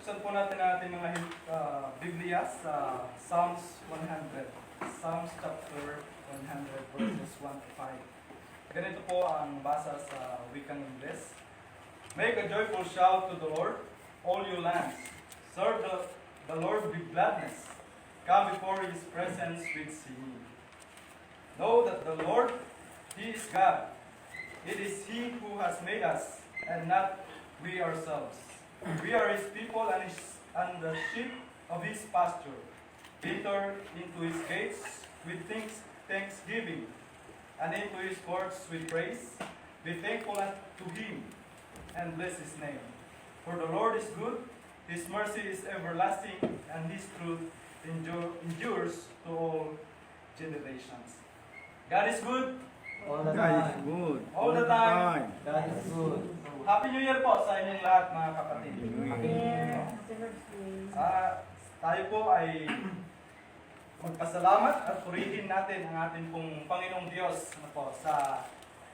Buksan po natin ang ating mga Biblia sa Psalms 100. Psalms chapter 100 verses 1 to 5. Ganito po ang basa sa wikang Ingles. Make a joyful shout to the Lord, all you lands. Serve the Lord with gladness. Come before His presence with singing. Know that the Lord, He is God. It is He who has made us, and not we ourselves. We are His people and the sheep of His pasture. Enter into His gates with thanksgiving, and into His courts with praise. Be thankful to Him, and bless His name. For the Lord is good, His mercy is everlasting, and His truth endures to all generations. God is good. All the God is time. good. All the time. God is good. Happy New Year po sa inyong lahat, mga kapatid. Happy New Year. Tayo po ay magpasalamat at purihin natin ang ating pong Panginoong Diyos sa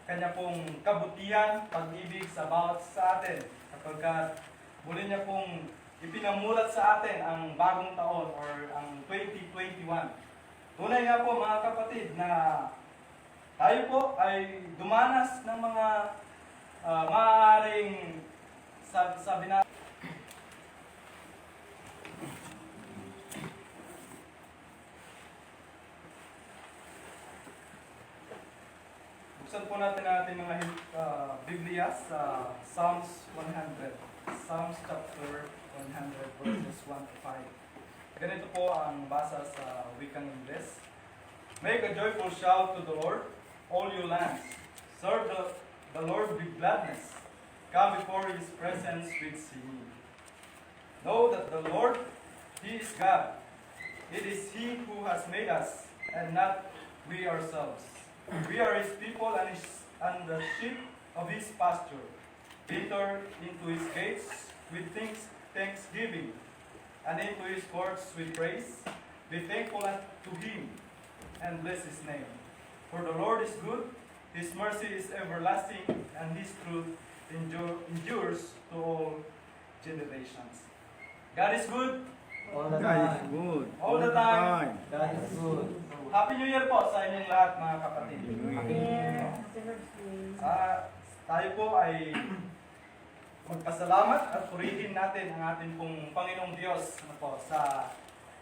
Kanya pong kabutihan, pag-ibig sa bawat sa atin. Kapagkat muli niya pong ipinamulat sa atin ang bagong taon or ang 2021. Tunay nga po, mga kapatid, na tayo po ay dumanas ng mga maaaring sabi natin. Buksan po natin ang ating mga Biblia sa Psalms 100. Psalms chapter 100 verses 1 to 5. Ganito po ang basa sa wikang Ingles. Make a joyful shout to the Lord, all you lands. Serve the Lord with gladness. Come before His presence with singing. Know that the Lord, He is God. It is He who has made us, and not we ourselves. We are His people and the sheep of His pasture. Enter into His gates with thanksgiving, and into His courts with praise. Be thankful to Him, and bless His name. For the Lord is good, His mercy is everlasting, and His truth endures to all generations. God is good. All the God is time. good. All the time. God is good. Happy New Year po sa inyong lahat, mga kapatid. Happy New Year. Tayo po ay magpasalamat at purihin natin ang ating pong Panginoong Diyos sa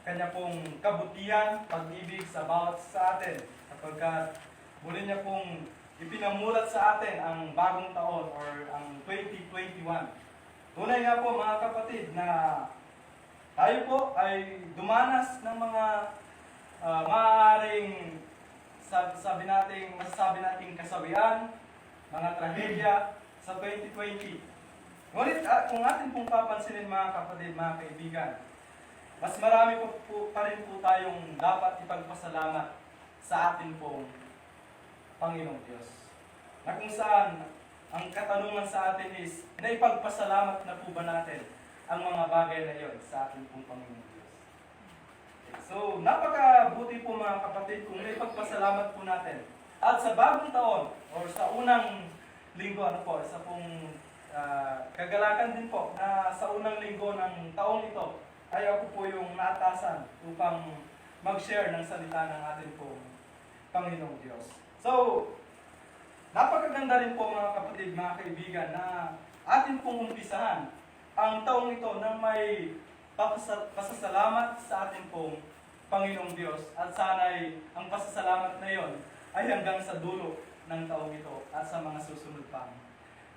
Kanya pong kabutihan, pag-ibig sa bawat sa atin. Kapagkat muli niya pong ipinamulat sa atin ang bagong taon or ang 2021. Tunay nga po, mga kapatid, na tayo po ay dumanas ng mga maaaring masasabi nating kasawian, mga trahedya sa 2020. Ngunit kung atin pong papansinin, mga kapatid, mga kaibigan, mas marami pa rin po tayong dapat ipagpasalamat sa atin pong Panginoong Diyos. Na kung saan, ang katanungan sa atin is, naipagpasalamat na po ba natin ang mga bagay na iyon sa ating pong Panginoong Diyos? So, napakabuti po, mga kapatid, kung naipagpasalamat po natin. At sa bagong taon, or sa unang linggo, sa pong kagalakan din po, na sa unang linggo ng taong ito, ay ako po yung naatasan upang mag-share ng salita ng ating pong Panginoong Diyos. So, napakaganda rin po, mga kapatid, mga kaibigan, na atin pong umpisahan ang taong ito nang may pasasalamat sa ating pong Panginoong Diyos. At sana'y ang pasasalamat na yon ay hanggang sa dulo ng taong ito at sa mga susunod pang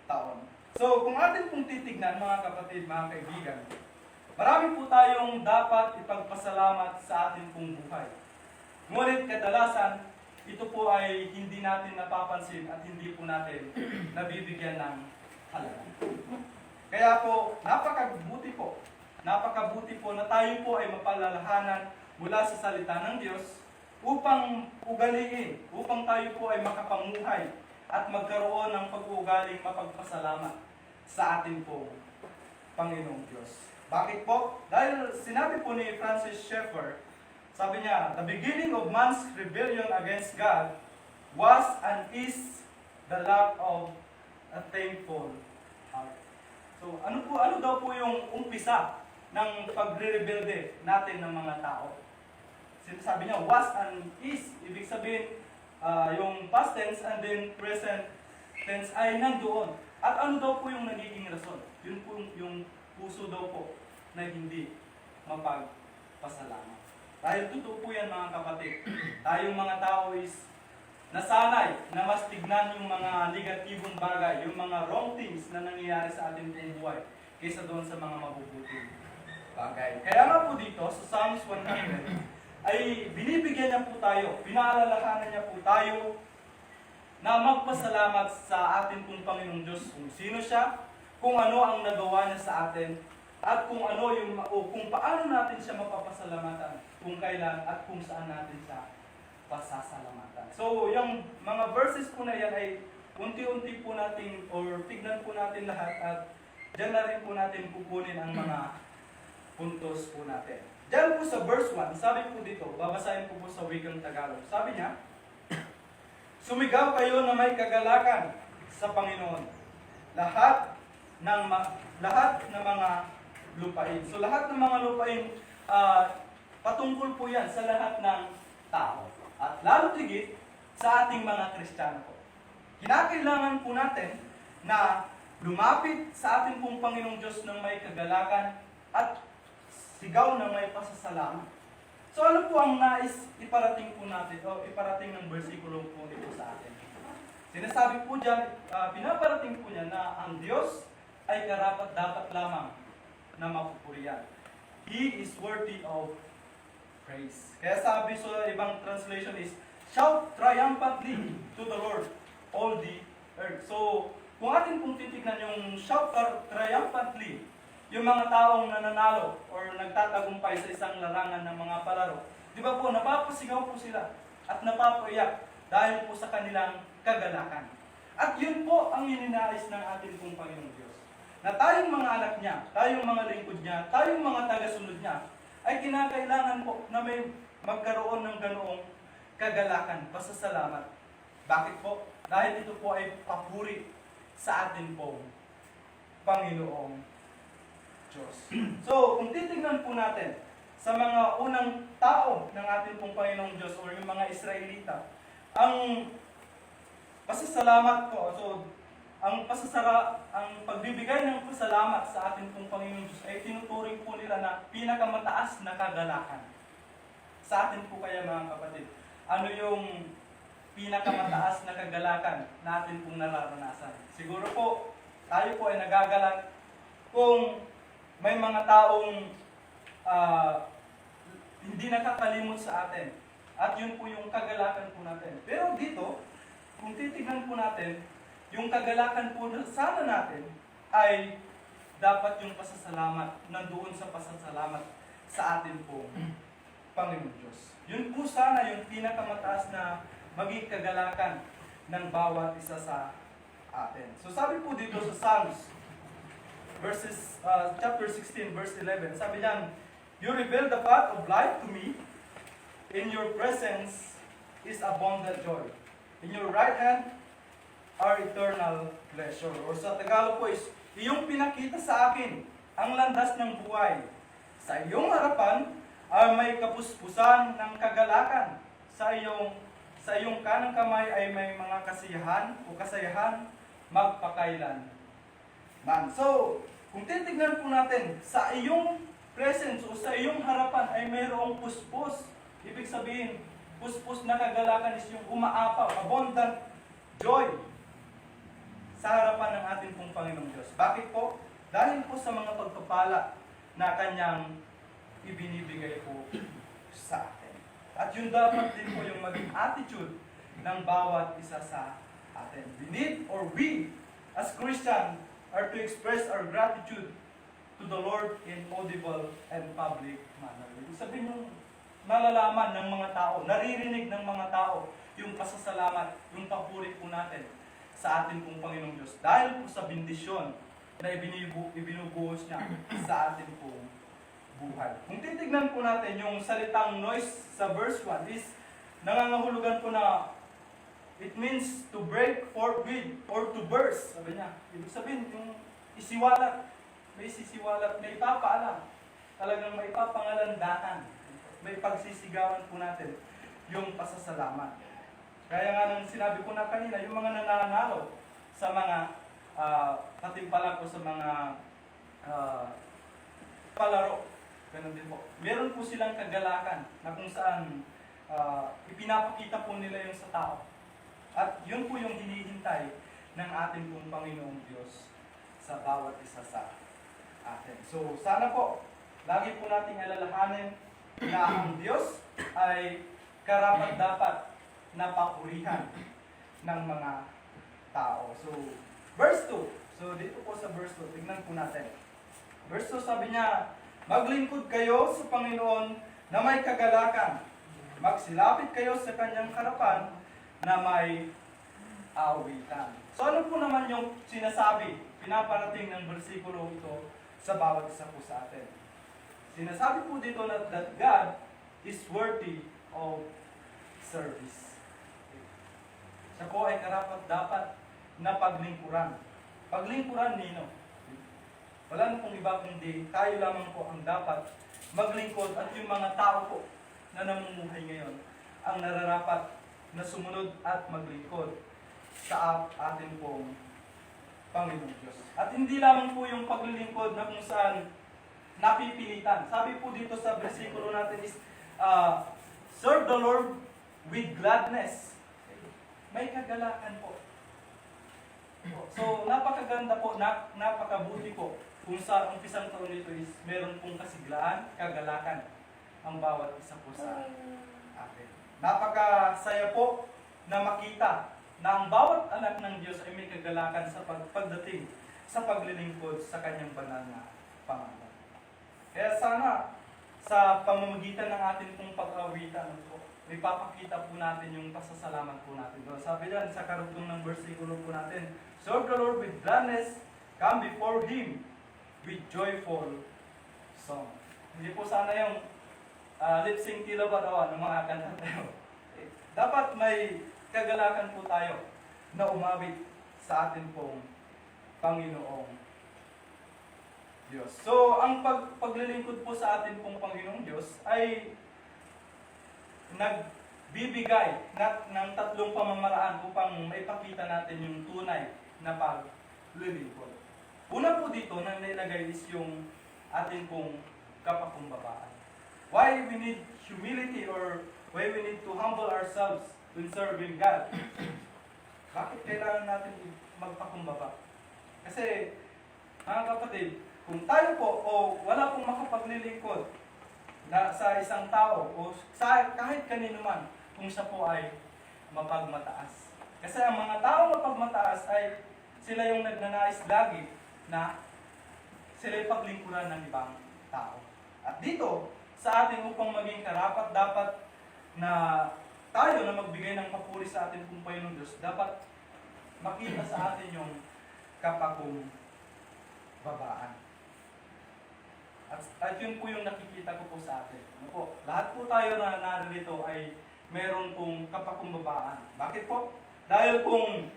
taon. So, kung atin pong titignan, mga kapatid, mga kaibigan, marami po tayong dapat ipagpasalamat sa ating pong buhay. Ngunit kadalasan, ito po ay hindi natin napapansin at hindi po natin nabibigyan ng halaga. Kaya po, napakabuti po na tayo po ay mapalalahanan mula sa salita ng Diyos upang ugaliin, upang tayo po ay makapamuhay at magkaroon ng pag-uugaling mapagpasalamat sa ating po Panginoong Diyos. Bakit po? Dahil sinabi po ni Francis Schaeffer, sabi niya, the beginning of man's rebellion against God was and is the lack of a thankful heart. So, ano daw po yung umpisa ng pagre-rebelde natin ng mga tao. Sinasabi niya, was and is. Ibig sabihin, yung past tense and then present tense ay nandoon. At ano daw po yung nagiging rason? Yun po yung puso daw po na hindi mapagpasalamat. Dahil totoo po yan mga kapatid. Tayong mga tao is nasanay na mas tignan yung mga negatibong bagay, yung mga wrong things na nangyayari sa ating buhay kaysa doon sa mga mabubuting bagay. Kaya nga po dito sa Psalms 100 ay binibigyan niya po tayo, pinaalalahanan niya po tayo na magpasalamat sa ating pong Panginoong Diyos kung sino siya, kung ano ang nagawa niya sa atin, at kung ano yung kung paano natin siya mapapasalamatan, kung kailan at kung saan natin siya pasasalamatan. So, yung mga verses po na yan ay unti-unti po natin or tignan po natin lahat at dyan na rin po natin kukunin ang mga puntos po natin. Dyan po sa verse 1, sabi po dito, babasahin po sa wikang Tagalog. Sabi niya, sumigaw kayo na may kagalakan sa Panginoon. Lahat ng mga lupain. So lahat ng mga lupain, patungkol po yan sa lahat ng tao. At lalo tigit sa ating mga Kristiyano po. Kinakailangan po natin na lumapit sa ating pong Panginoong Diyos ng may kagalakan at sigaw ng may pasasalamat. So ano po ang nais iparating po natin o iparating ng bersikulo po ito sa atin? Sinasabi po dyan, pinaparating po niya na ang Diyos ay karapat-dapat lamang na mapupurihan. He is worthy of praise. Kaya sabi sa ibang translation is, shout triumphantly to the Lord, all the earth. So, kung atin pong titignan yung shout triumphantly, yung mga taong nananalo or nagtatagumpay sa isang larangan ng mga palaro, di ba po, napapasigaw po sila at napapayak dahil po sa kanilang kagalakan. At yun po ang ininais ng ating pong Panginoong Diyos. Na tayong mga anak niya, tayong mga lingkod niya, tayong mga tagasunod niya, ay kinakailangan po na may magkaroon ng ganoong kagalakan, pasasalamat. Bakit po? Dahil ito po ay papuri sa atin pong Panginoong Diyos. So, kung titignan po natin sa mga unang tao ng ating pong Panginoong Diyos o yung mga Israelita, ang pasasalamat po, so ang pagbibigay ng pasalamat sa ating pong Panginoong Diyos ay tinuturing po nila na pinakamataas na kagalakan. Sa atin po kaya mga kapatid, ano yung pinakamataas na kagalakan natin pong nararanasan? Siguro po, tayo po ay nagagalak kung may mga taong hindi nakakalimot sa atin. At yun po yung kagalakan po natin. Pero dito, kung titignan po natin, yung kagalakan po sana natin ay dapat yung pasasalamat, nandoon sa pasasalamat sa atin po, Panginoon Diyos. Yun po sana yung pinakamataas na maging kagalakan ng bawat isa sa atin. So sabi po dito sa Psalms, chapter 16, verse 11, sabi niyan, you reveal the path of life to me, in your presence is abundant joy. In your right hand are eternal pleasure. O sa Tagalog po is, iyong pinakita sa akin ang landas ng buhay. Sa iyong harapan ay may kapuspusan ng kagalakan. Sa iyong kanang kamay ay may mga kasayahan magpakailan man. So, kung titignan po natin, sa iyong presence o sa iyong harapan ay mayroong puspos. Ibig sabihin, puspos na kagalakan is yung umaapaw, abundant joy sa harapan ng ating pong Panginoong Diyos. Bakit po? Dahil po sa mga pagpapala na kanyang ibinibigay po sa atin. At yun dapat din po yung maging attitude ng bawat isa sa atin. We as Christian are to express our gratitude to the Lord in audible and public manner. Ibig sabihin yung malalaman ng mga tao, naririnig ng mga tao yung pasasalamat, yung papuri po natin sa ating pong Panginoong Diyos. Dahil po sa bendisyon na ibinubuhos niya sa ating pong buhay. Kung titignan po natin yung salitang noise sa verse 1 is nangangahulugan po na it means to break forth with or to burst. Sabi niya, ibig sabihin yung isiwalat, may sisiwalat, may ipapaalam. talagang may papangalandakan, may pagsisigawan po natin yung pasasalamat. Kaya nga nang sinabi ko na kanina, yung mga nananalo sa mga katimpalan ko sa mga palaro, ganun din po. Meron po silang kagalakan na kung saan ipinapakita po nila yung sa tao. At yun po yung hinihintay ng ating pong Panginoong Diyos sa bawat isa sa atin. So, sana po, lagi po nating alalahanin na ang Diyos ay karapat-dapat na papurihan ng mga tao. So, verse 2. So, dito po sa verse 2, tignan po natin. Verse 2, sabi niya, maglingkod kayo sa Panginoon na may kagalakan. Magsilapit kayo sa kanyang harapan na may awitan. So ano po naman yung sinasabi, pinaparating ng bersikulo ito sa bawat isa po sa atin? Sinasabi po dito na that God is worthy of service. Siya po ay karapat-dapat na paglingkuran. Paglingkuran nino? Wala na pong iba kundi tayo lamang po ang dapat maglingkod at yung mga tao po na namumuhay ngayon ang nararapat na sumunod at maglingkod sa ating pong Panginoong Diyos. At hindi lamang po yung paglilingkod na kung saan napipilitan. Sabi po dito sa bersikulo natin is, serve the Lord with gladness. May kagalakan po. So, napakaganda po, napakabuti po kung sa umpisang taon nito is meron pong kasiglaan, kagalakan ang bawat isa po sa atin. Napakasaya po na makita na ang bawat anak ng Diyos ay may kagalakan sa pagdating sa paglilingkod sa kanyang banal na pangalan. Kaya sana sa pamamagitan ng ating pong pag-awitan po, may papakita po natin yung pasasalamat po natin. Sabi dyan sa karugtong ng versikulo po natin, serve the Lord with gladness, come before Him with joyful song. Hindi po sana yung lip-sync tila-batawa ng mga kanta tayo. Dapat may kagalakan po tayo na umawit sa atin pong Panginoong Diyos. So, ang paglilingkod po sa atin pong Panginoong Diyos ay nagbibigay ng tatlong pamamaraan upang maipakita natin yung tunay na paglilingkod. Una po dito na nilagay is yung atin pong kapakumbabaan. Why we need humility or why we need to humble ourselves when serving God? Bakit kailangan natin magpakumbaba? Kasi, mga kapatid, kung tayo po o wala pong makapaglilingkod na sa isang tao o sa kahit kanino man, kung siya po ay mapagmataas. Kasi ang mga tao mapagmataas ay sila yung nagnanais lagi na sila yung paglingkuran ng ibang tao. At dito, sa atin upang maging karapat-dapat na tayo na magbigay ng papuri sa atin kung Panginoong Diyos, dapat makita sa atin yung kapakumbabaan. At yun po yung nakikita ko po sa atin. Ano po? Lahat po tayo na narito ay meron pong kapakumbabaan. Bakit po? Dahil kung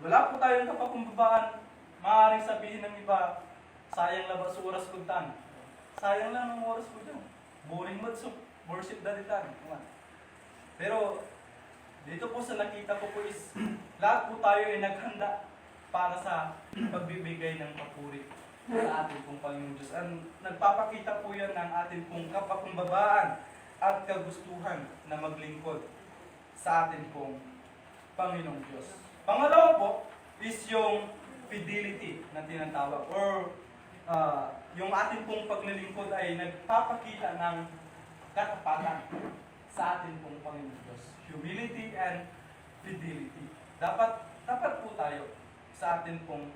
wala po tayong kapakumbabaan, maaaring sabihin ng iba, sayang labas oras ko tan. Sayang lang ng oras ko dyan. Boring madsok, worship dalitan. Pero, dito po sa nakita ko po is, lahat po tayo ay naghanda para sa pagbibigay ng papuri sa ating pong Panginoong Diyos. Nagpapakita po yan ng ating pong kapakumbabaan at kagustuhan na maglingkod sa ating pong Panginoong Diyos. Pangalawa po is yung fidelity na tinatawag or yung ating pong paglilingkod ay nagpapakita ng katapatan sa ating pong Panginoon Diyos. Humility and fidelity. Dapat po tayo sa ating pong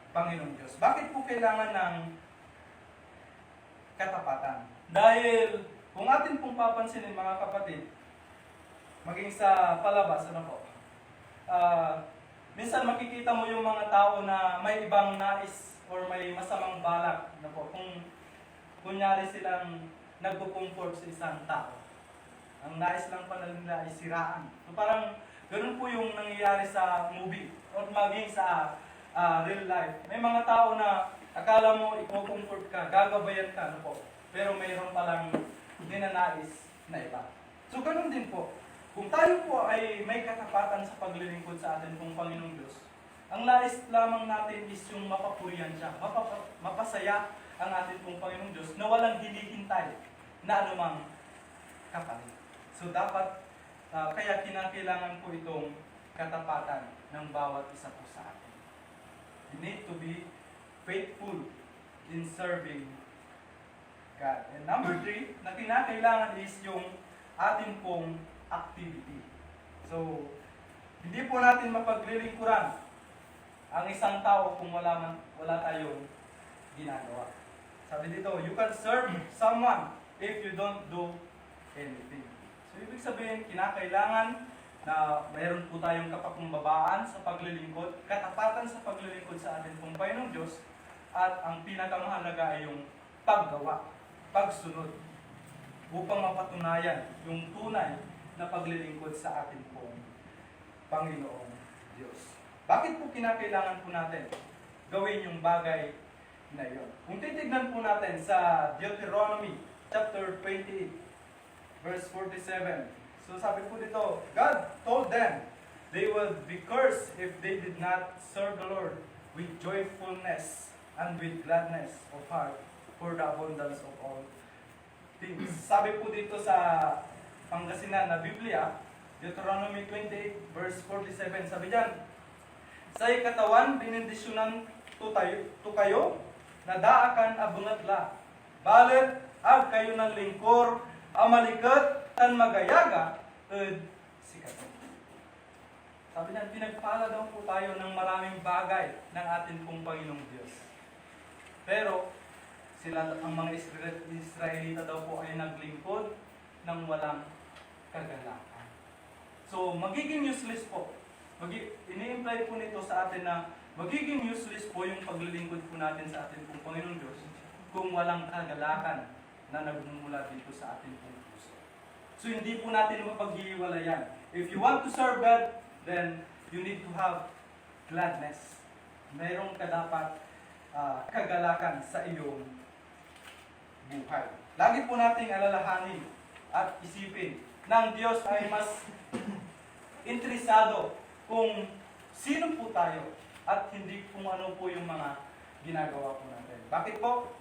Panginoon Diyos. Bakit po kailangan ng katapatan? Dahil kung atin pong papansinin mga kapatid, maging sa palabas, minsan makikita mo yung mga tao na may ibang nais or may masamang balak na po. Kung kunyari silang nagpo-comfort sa isang tao, ang nais lang pala nila ay siraan. So parang ganun po yung nangyayari sa movie or maging sa real life. May mga tao na akala mo i-comfort ka, gagabayan ka, pero mayroon palang ninanais na iba. So ganun din po. Kung tayo po ay may katapatan sa paglilingkod sa atin pong Panginoong Diyos, ang nais lamang natin is yung mapapurihan siya, mapasaya ang ating pong Panginoong Diyos na walang hinihintay na anumang kapalit. So dapat, kaya kinakailangan po itong katapatan ng bawat isa po sa atin. You need to be faithful in serving God. And number 3, na kinakailangan is yung ating pong activity. So, hindi po natin mapaglilingkuran ang isang tao kung wala tayong ginagawa. Sabi dito, you can serve someone if you don't do anything. So, ibig sabihin, kinakailangan na mayroon po tayong kapakumbabaan sa paglilingkod, katapatan sa paglilingkod sa atin pong Panginoong Diyos, at ang pinakamahalaga ay yung paggawa, pagsunod, upang mapatunayan yung tunay na paglilingkod sa atin pong Panginoong Diyos. Bakit po kinakailangan po natin gawin yung bagay na yun? Kung titignan po natin sa Deuteronomy chapter 28, verse 47. So sabi po dito, God told them they would be cursed if they did not serve the Lord with joyfulness and with gladness of heart for the abundance of all things. Sabi po dito sa Pangasinan na Biblia, Deuteronomy 28 verse 47, sabi diyan, sa ikatawan binindisyonan to kayo, nadaakan abungatla, balit ag kayo ng lingkor, amalikat, tan magayaga, sikat. Sabi niyan, pinagpala daw po tayo ng maraming bagay ng atin pong Panginoong Diyos. Pero, sila, ang mga Israelita daw po ay naglingkod ng walang kagalakan. So, magiging useless po. Ini-imply po nito sa atin na magiging useless po yung paglilingkod po natin sa atin pong Panginoong Diyos kung walang kagalakan na nagmumula dito sa atin pong puso. So, hindi po natin mapaghiwalayan. If you want to serve God, then you need to have gladness. Mayroong dapat kagalakan sa iyong buhay. Lagi po nating alalahanin at isipin na ang Diyos ay mas interesado kung sino po tayo at hindi kung ano po yung mga ginagawa po natin. Bakit po?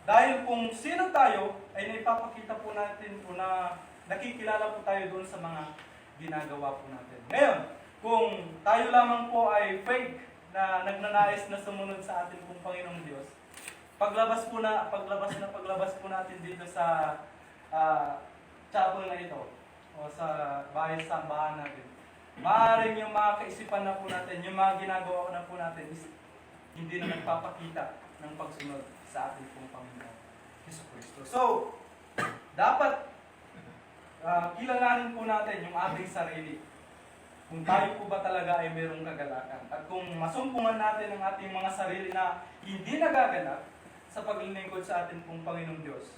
Dahil kung sino tayo ay naipapakita po natin po na nakikilala po tayo doon sa mga ginagawa po natin. Ngayon, kung tayo lamang po ay fake na nagnanais na sumunod sa atin pong Panginoong Diyos, paglabas po natin dito sa chapel na ito o sa bahay sambahan natin, maaaring yung mga kaisipan na po natin, yung mga ginagawa na po natin is hindi na nagpapakita ng pagsunod sa ating pong Panginoon Jesucristo. So, dapat kilalanin po natin yung ating sarili. Kung tayo po ba talaga ay mayroong kagalakan. At kung masumpungan natin ang ating mga sarili na hindi nagaganap sa paglilingkod sa ating pong Panginoong Diyos,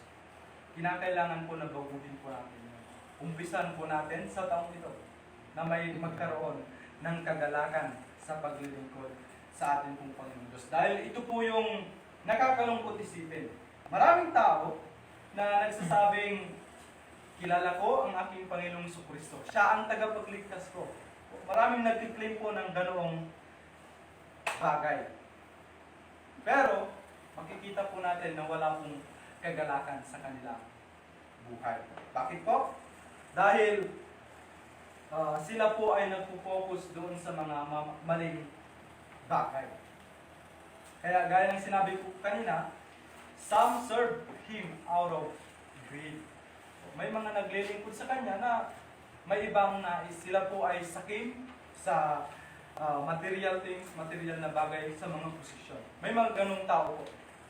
kinakailangan po na baguhin po natin. Umpisan po natin sa taong ito na may magkaroon ng kagalakan sa paglilingkod sa ating pong Panginoong Diyos. Dahil ito po yung nakakalungkot isipin. Maraming tao na nagsasabing, kilala ko ang aking Panginoong Jesucristo. Siya ang tagapagligtas ko. Maraming nagtiklaim po ng ganoong bagay. Pero, makikita po natin na wala pong kagalakan sa kanilang buhay. Bakit po? Dahil sila po ay nagpo-focus doon sa mga maling bagay. Kaya gaya ng sinabi ko kanina, some serve Him out of greed. May mga naglilingkod sa Kanya na may ibang nais. Sila po ay sakim sa material things, material na bagay sa mga posisyon. May mga ganong tao po.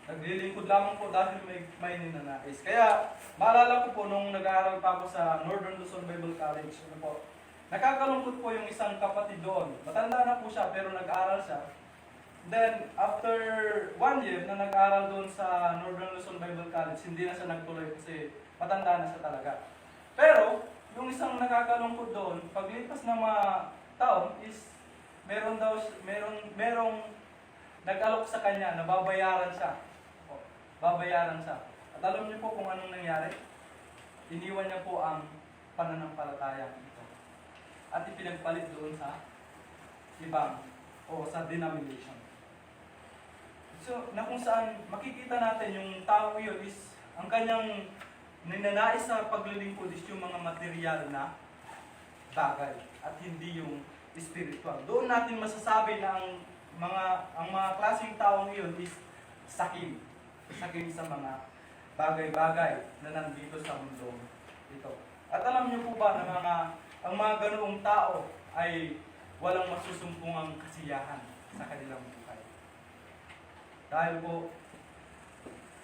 Naglilingkod lamang po dahil may ninanais. Kaya, maalala ko po nung nag-aaral pa ako sa Northern Luzon Bible College, nakakalungkot po yung isang kapatid doon. Matanda na po siya, pero nag-aaral siya. Then, after 1 year na nag-aaral doon sa Northern Luzon Bible College, hindi na siya nagtuloy kasi matanda na siya talaga. Pero, yung isang nakakalungkot doon, paglipas ng mga taon is, merong nag-alok sa kanya na babayaran siya. Babayaran siya. At alam niyo po kung anong nangyari? Iniwan niya po ang pananampalatayang ito. At ipinagpalit doon sa ibang o sa denomination. So, na kung saan makikita natin yung tao yun is ang kanyang ninanais sa paglilingkod is yung mga material na bagay at hindi yung spiritual. Doon natin masasabi na ang mga klaseng taong iyon is sakim. Sakim sa mga bagay-bagay na nandito sa mundo ito. At alam niyo po ba na ang mga ganoong tao ay walang masusumpungang kasiyahan sa kanilang buhay. Dahil po,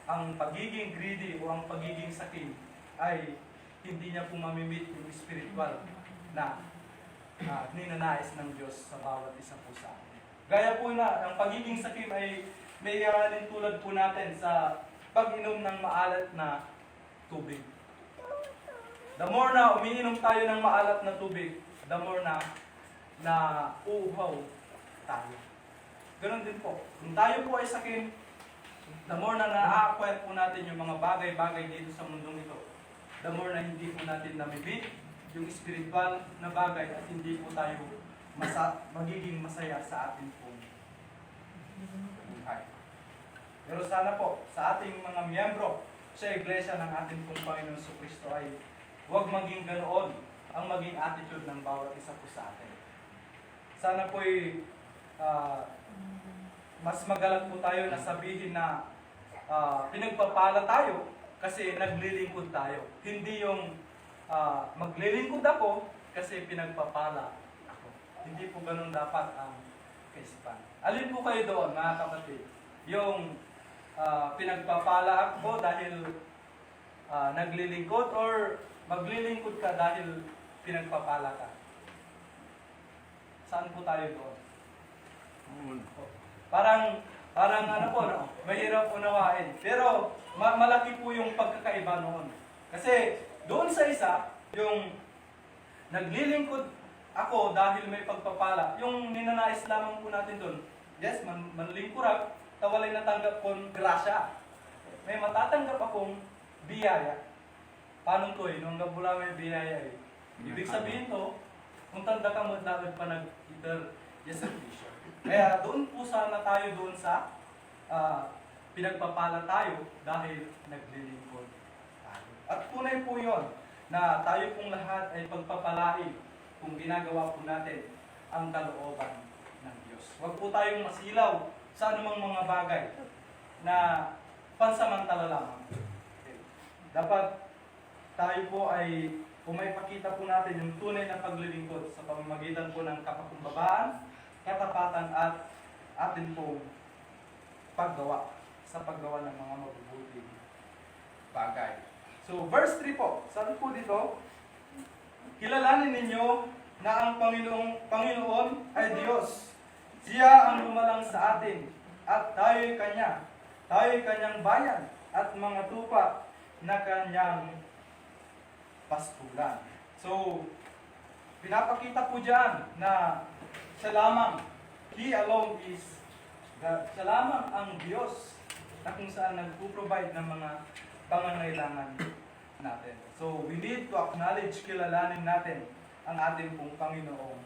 ang pagiging greedy o ang pagiging sakim ay hindi niya po mamimit yung spiritual na ninanais ng Diyos sa bawat isa po sa atin. Gaya po na, ang pagiging sakim ay may din tulad po natin sa pag-inom ng maalat na tubig. The more na umiinom tayo ng maalat na tubig, the more na uuhaw tayo. Ganon din po. Kung tayo po ay sakim, the more na na-acquire po natin yung mga bagay-bagay dito sa mundong ito, the more na hindi po natin namibig yung spiritual na bagay at hindi po tayo magiging masaya sa ating pong buhay. Pero sana po, sa ating mga miyembro sa iglesia ng ating pong Panginoon Jesucristo ay huwag maging ganoon ang maging attitude ng bawat isa po sa atin. Sana po ay mas magalang po tayo na sabihin na pinagpapala tayo kasi naglilingkod tayo. Hindi yung maglilingkod ako kasi pinagpapala ako. Hindi po ganun dapat ang kaisipan. Alin po kayo doon, mga kapatid? Yung pinagpapala ako dahil naglilingkod or maglilingkod ka dahil pinagpapala ka? Saan po tayo doon? Parang ano po, no? Mahirap unawain. Pero malaki po yung pagkakaiba noon. Kasi doon sa isa, yung naglilingkod ako dahil may pagpapala, yung ninanais lamang po natin doon, yes, manlingkurag, tawalay natanggap kong grasya. May matatanggap akong biyaya. Paano to eh? Nung nabula may biyaya eh. Ibig sabihin to, kung tanda ka mo, dapat pa nag-iter yeservisyo. Kaya doon po sana tayo doon sa pinagpapala tayo dahil naglilingkod tayo. At tunay po yon na tayo pong lahat ay pagpapalain kung ginagawa po natin ang kalooban ng Diyos. Huwag po tayong masilaw sa anumang mga bagay na pansamantala lamang. Okay. Dapat tayo po ay kung may pakita po natin yung tunay na paglilingkod sa pamamagitan po ng kapakumbabaan, katapatan at atin pong paggawa sa paggawa ng mga mabubuting bagay. So, verse 3 po. Sabi po dito, kilalanin ninyo na ang Panginoon ay Diyos. Siya ang lumalang sa atin at tayo'y Kanya. Tayo'y Kanyang bayan at mga tupa na Kanyang pastulan. So, pinapakita po dyan na siya lamang, He alone is siya lamang ang Diyos na kung saan nagpo-provide ng mga pangangailangan natin. So, we need to acknowledge, kilalanin natin ang ating pong Panginoong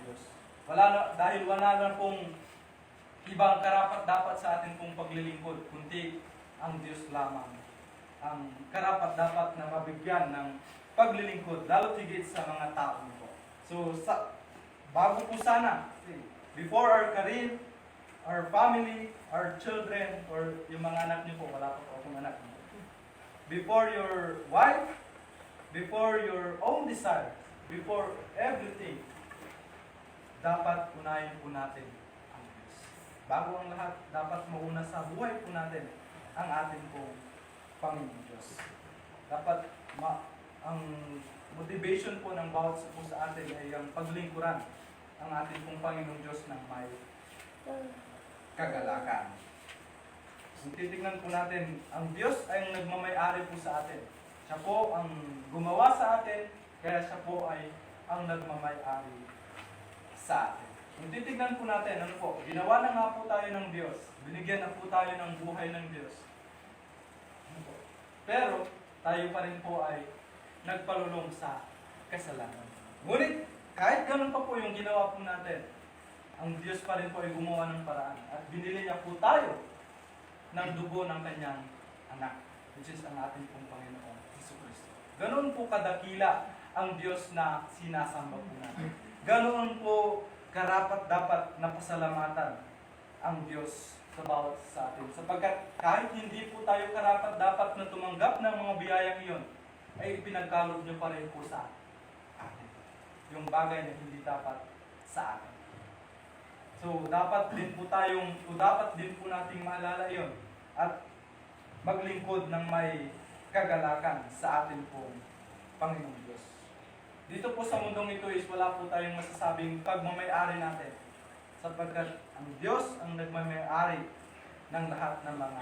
Diyos. Dahil wala na pong ibang karapat dapat sa ating pong paglilingkod, kundi ang Diyos lamang ang karapat dapat na mabigyan ng paglilingkod, lalo higit sa mga tao nito. So, bago po sana, before our career, our family, our children, or yung mga anak niyo po, wala pa po akong anak niyo. Before your wife, before your own desire, before everything, dapat unahin po natin ang Diyos. Bago ang lahat, dapat mauna sa buhay po natin ang ating pong Panginoon Diyos. Dapat ang motivation po ng bawat po sa atin ay ang paglingkuran ang ating pong Panginoon Diyos ng may kagalakan. Kung titignan po natin, ang Diyos ay ang nagmamay-ari po sa atin. Siya po ang gumawa sa atin, kaya siya po ay ang nagmamay-ari sa atin. Kung titignan po natin, ano po, ginawa na nga po tayo ng Diyos. Binigyan na po tayo ng buhay ng Diyos. Ano po? Pero tayo pa rin po ay nagpalulong sa kasalanan. Ngunit kahit ganun pa po yung ginawa po natin, ang Diyos pa rin po ay gumawa ng paraan at binili niya po tayo ng dugo ng kanyang anak, which is ang ating pong Panginoon, Jesucristo. Ganoon po kadakila ang Diyos na sinasamba po natin. Ganoon po karapat dapat na pasalamatan ang Diyos sa bawat sa atin. Sapagkat kahit hindi po tayo karapat dapat na tumanggap ng mga biyayang iyon, ay ipinagkaloob niyo pa rin po sa atin. Yung bagay na hindi dapat sa atin. So, dapat din po nating maalala iyon at maglingkod ng may kagalakan sa atin pong Panginoong Diyos. Dito po sa mundong ito is wala po tayong masasabing pagmamay-ari natin. Sapagkat ang Diyos ang nagmamay-ari ng lahat ng mga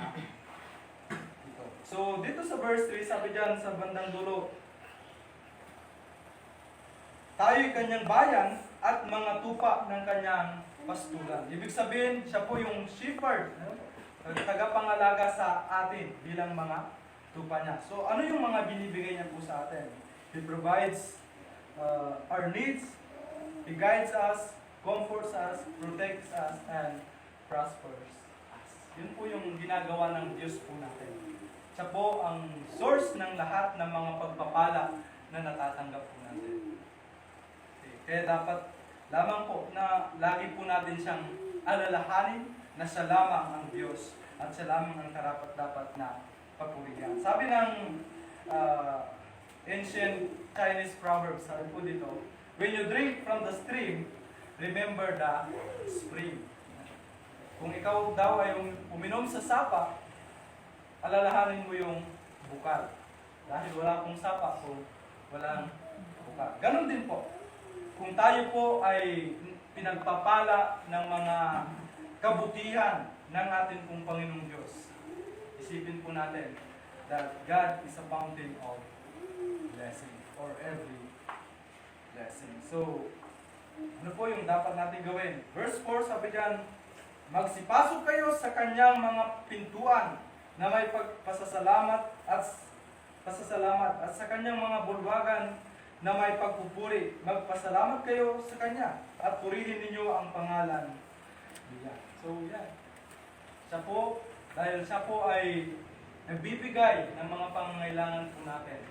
ito. So, dito sa verse 3, sabi dyan sa bandang dulo, tayo'y kanyang bayan at mga tupa ng kanyang pastulan. Ibig sabihin, siya po yung shepherd, tagapangalaga sa atin bilang mga tupa niya. So, ano yung mga binibigay niya po sa atin? He provides our needs, He guides us, comforts us, protects us, and prospers us. Yun po yung ginagawa ng Diyos po natin. Siya po ang source ng lahat ng mga pagpapala na natatanggap po natin. Okay. Kaya dapat lamang po na lagi po natin siyang alalahanin na siya lamang ang Diyos at siya lamang ang karapat-dapat na papurihan. Sabi ng ancient Chinese proverbs, sabi po dito, when you drink from the stream, remember the spring. Kung ikaw daw ay uminom sa sapa, alalahanin mo yung bukal. Dahil wala pong sapa kung walang bukal. Ganon din po. Kung tayo po ay pinagpapala ng mga kabutihan ng ating pong Panginoong Diyos, isipin po natin that God is a fountain of blessing or every blessing. So, ano po yung dapat natin gawin? Verse 4, sabi dyan, magsipasok kayo sa kanyang mga pintuan na may pasasalamat at sa kanyang mga bulwagan na may pagpupuri. Magpasalamat kayo sa kanya at purihin ninyo ang pangalan niya. So, yan. Siya po, dahil siya po ay nagbibigay ng mga pangangailangan po natin.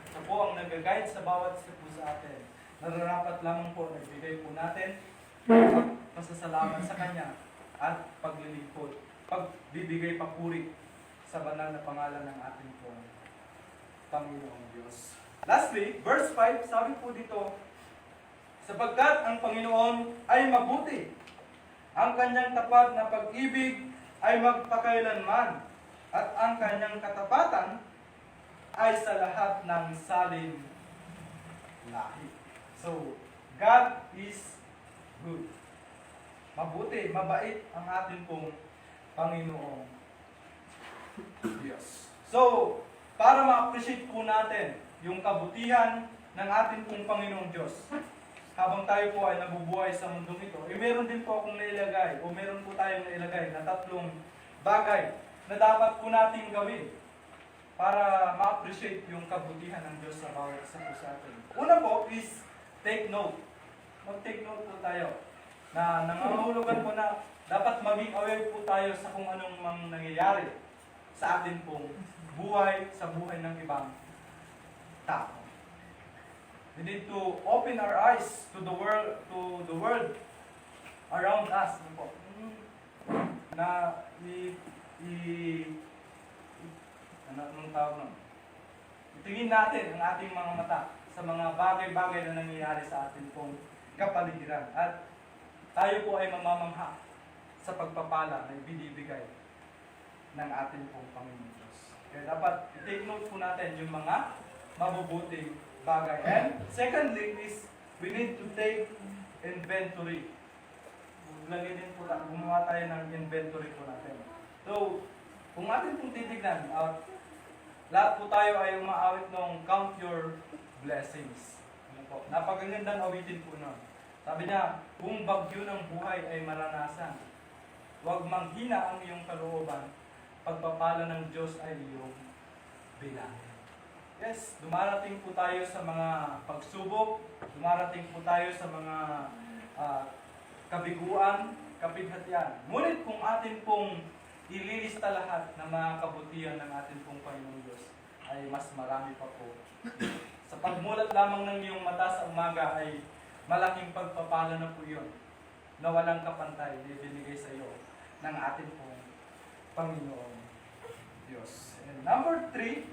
Siya po ang nag-guide sa bawat isa po sa atin. Nararapat lamang po nagbigay po natin pasasalamat sa kanya at paglilingkod, pagbibigay papuri sa banal na pangalan ng ating pong Panginoong Diyos. Lastly, verse 5, sabi po dito, sapagkat ang Panginoon ay mabuti, ang kanyang tapat na pag-ibig ay magpakailanman, at ang kanyang katapatan ay sa lahat ng salin lahi. So, God is good. Mabuti, mabait ang ating pong Panginoong Diyos. So, para ma-appreciate po natin yung kabutihan ng ating pong Panginoong Diyos, habang tayo po ay nabubuhay sa mundong ito, meron din po akong nailagay, o meron po tayong nailagay na 3 bagay na dapat po nating gawin para ma-appreciate yung kabutihan ng Diyos sa bawat isa po sa atin. Una po is take note. Mag-take note po tayo na nangangahulugan po na dapat maging aware po tayo sa kung anong nangyayari sa atin pong buhay, sa buhay ng ibang tao. We need to open our eyes to the world around us. Ano po? Na anong tawag nun? Tingin natin ang ating mga mata sa mga bagay-bagay na nangyayari sa ating pong kapaligiran. At tayo po ay mamamangha sa pagpapala na ibinibigay ng ating pong Panginoon Diyos. Kaya dapat i-take note po natin yung mga mabubuting bagay. And secondly is, we need to take inventory. Lagyan din po tayo, gumawa tayo ng inventory po natin. So, kung atin pong titignan, lahat po tayo ay umaawit ng count your blessings. Ano po? Napakagandang awitin po nun. Sabi niya, kung bagyo ng buhay ay maranasan, huwag manghina ang iyong kalooban, pagpapala ng Diyos ay iyong bilangin. Yes, dumarating po tayo sa mga pagsubok, dumarating po tayo sa mga kabiguan, kapighatian. Ngunit kung atin pong ililista lahat ng mga kabutihan ng ating pong Panginoong Diyos, ay mas marami pa po. Sa pagmulat lamang ng iyong mata sa umaga ay malaking pagpapala na po yun na walang kapantay na ibinigay sa iyo ng ating pong Panginoong Diyos. And number 3,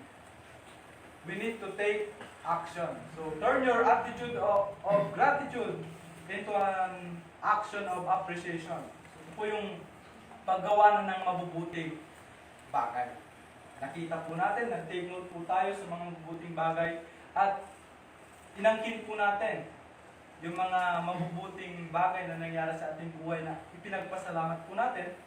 we need to take action. So turn your attitude of gratitude into an action of appreciation. So, ito po yung paggawa na ng mabubuting bagay. Nakita po natin, nag-take note po tayo sa mga mabubuting bagay at inangkin po natin yung mga mabubuting bagay na nangyari sa ating buhay na ipinagpasalamat po natin.